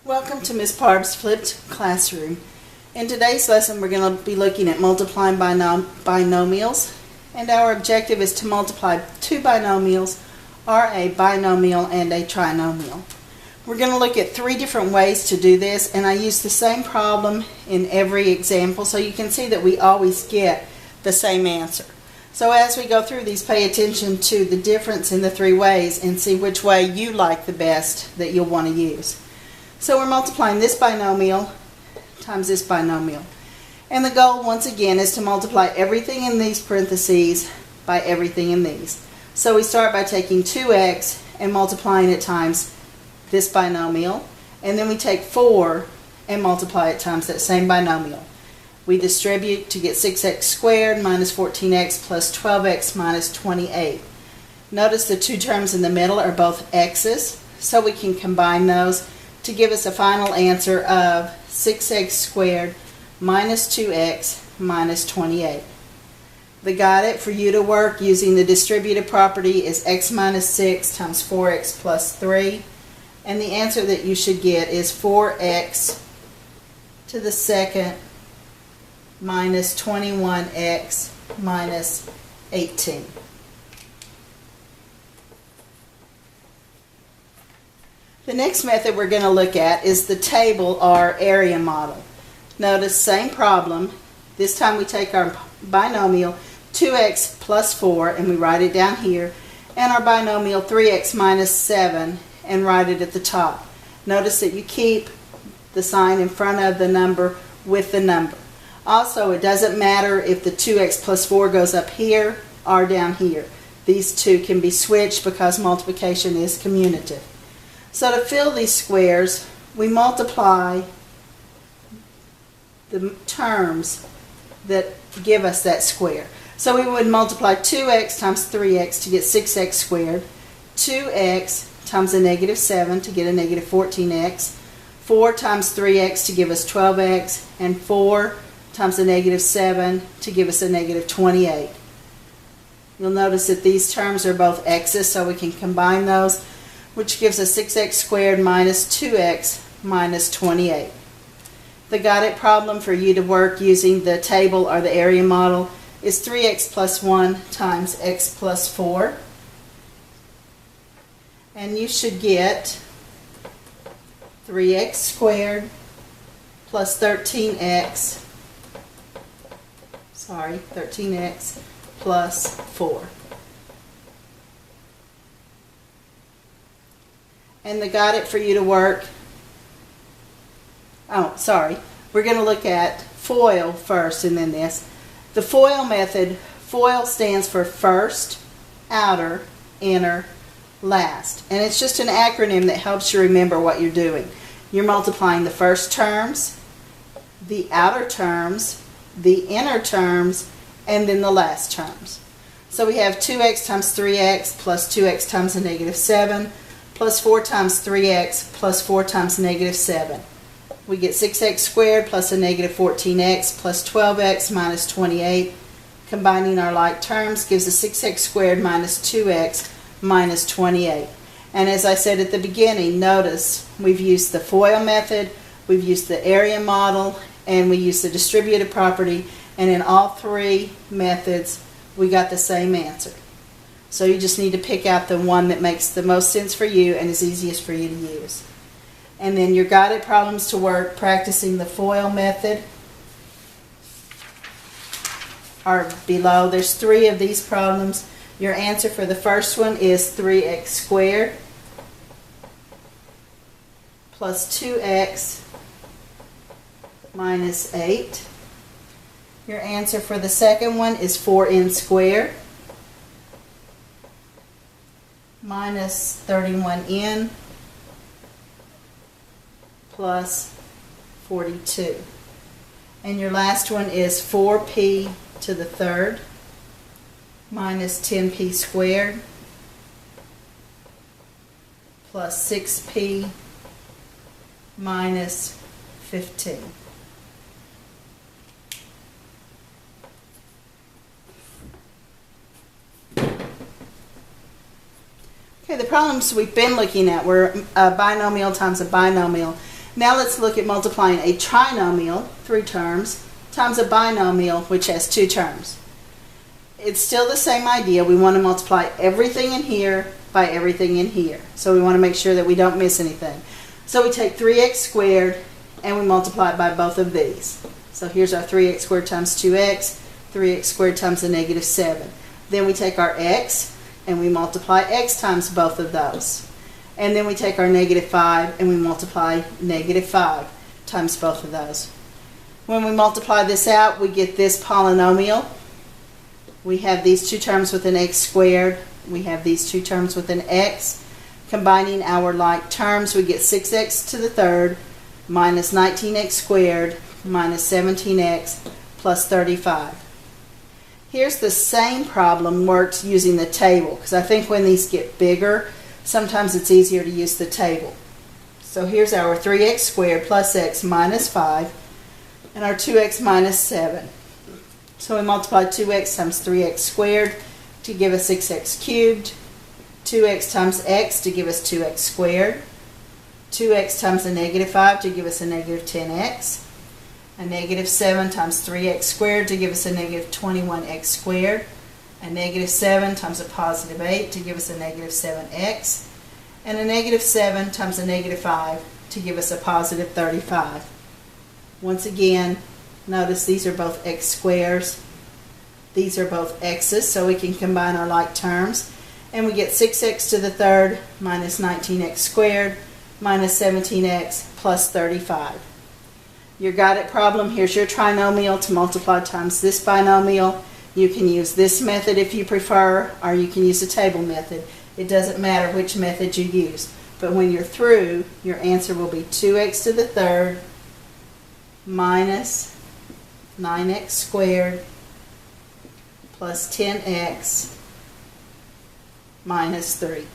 Welcome to Ms. Parb's Flipped Classroom. In today's lesson we're going to be looking at multiplying binomials, and our objective is to multiply two binomials or a binomial and a trinomial. We're going to look at three different ways to do this, and I use the same problem in every example so you can see that we always get the same answer. So as we go through these, pay attention to the difference in the three ways and see which way you like the best that you'll want to use. So we're multiplying this binomial times this binomial. And the goal, once again, is to multiply everything in these parentheses by everything in these. So we start by taking 2x and multiplying it times this binomial. And then we take 4 and multiply it times that same binomial. We distribute to get 6x squared minus 14x plus 12x minus 28. Notice the two terms in the middle are both x's, so we can combine those to give us a final answer of 6x squared minus 2x minus 28. The got it for you to work using the distributive property is x minus 6 times 4x plus 3. And the answer that you should get is 4x to the second minus 21x minus 18. The next method we're going to look at is the table or area model. Notice, same problem. This time we take our binomial 2x plus 4 and we write it down here, and our binomial 3x minus 7 and write it at the top. Notice that you keep the sign in front of the number with the number. Also, it doesn't matter if the 2x plus 4 goes up here or down here. These two can be switched because multiplication is commutative. So to fill these squares, we multiply the terms that give us that square. So we would multiply 2x times 3x to get 6x squared, 2x times a negative 7 to get a negative 14x, 4 times 3x to give us 12x, and 4 times a negative 7 to give us a negative 28. You'll notice that these terms are both x's, so we can combine those, which gives us 6x squared minus 2x minus 28. The got it problem for you to work using the table or the area model is 3x plus 1 times x plus 4. And you should get 3x squared plus 13x plus 4. And the got it for you to work, we're going to look at FOIL first and then this. The FOIL method, FOIL stands for first, outer, inner, last. And it's just an acronym that helps you remember what you're doing. You're multiplying the first terms, the outer terms, the inner terms, and then the last terms. So we have 2x times 3x plus 2x times a negative 7 plus 4 times 3x plus 4 times negative 7. We get 6x squared plus a negative 14x plus 12x minus 28. Combining our like terms gives us 6x squared minus 2x minus 28. And as I said at the beginning, notice we've used the FOIL method, we've used the area model, and we used the distributive property, and in all three methods we got the same answer. So you just need to pick out the one that makes the most sense for you and is easiest for you to use. And then your got it problems to work practicing the FOIL method are below. There's 3 of these problems. Your answer for the first one is 3x squared plus 2x minus 8. Your answer for the second one is 4n squared minus 31n plus 42. And your last one is 4p to the third minus 10p squared plus 6p minus 15. Okay, the problems we've been looking at were a binomial times a binomial. Now let's look at multiplying a trinomial, 3 terms, times a binomial, which has 2 terms. It's still the same idea. We want to multiply everything in here by everything in here. So we want to make sure that we don't miss anything. So we take 3x squared and we multiply it by both of these. So here's our 3x squared times 2x, 3x squared times a negative 7. Then we take our x and we multiply x times both of those. And then we take our negative 5 and we multiply negative 5 times both of those. When we multiply this out, we get this polynomial. We have these 2 terms with an x squared. We have these 2 terms with an x. Combining our like terms, we get 6x to the third minus 19x squared minus 17x plus 35. Here's the same problem worked using the table, because I think when these get bigger, sometimes it's easier to use the table. So here's our 3x squared plus x minus 5 and our 2x minus 7. So we multiply 2x times 3x squared to give us 6x cubed, 2x times x to give us 2x squared, 2x times a negative 5 to give us a negative 10x, a negative 7 times 3x squared to give us a negative 21x squared, a negative 7 times a positive 8 to give us a negative 7x, and a negative 7 times a negative 5 to give us a positive 35. Once again, notice these are both x squares. These are both x's, so we can combine our like terms. And we get 6x to the third minus 19x squared minus 17x plus 35. Your got it problem, here's your trinomial to multiply times this binomial. You can use this method if you prefer, or you can use the table method. It doesn't matter which method you use. But when you're through, your answer will be 2x to the third minus 9x squared plus 10x minus 3.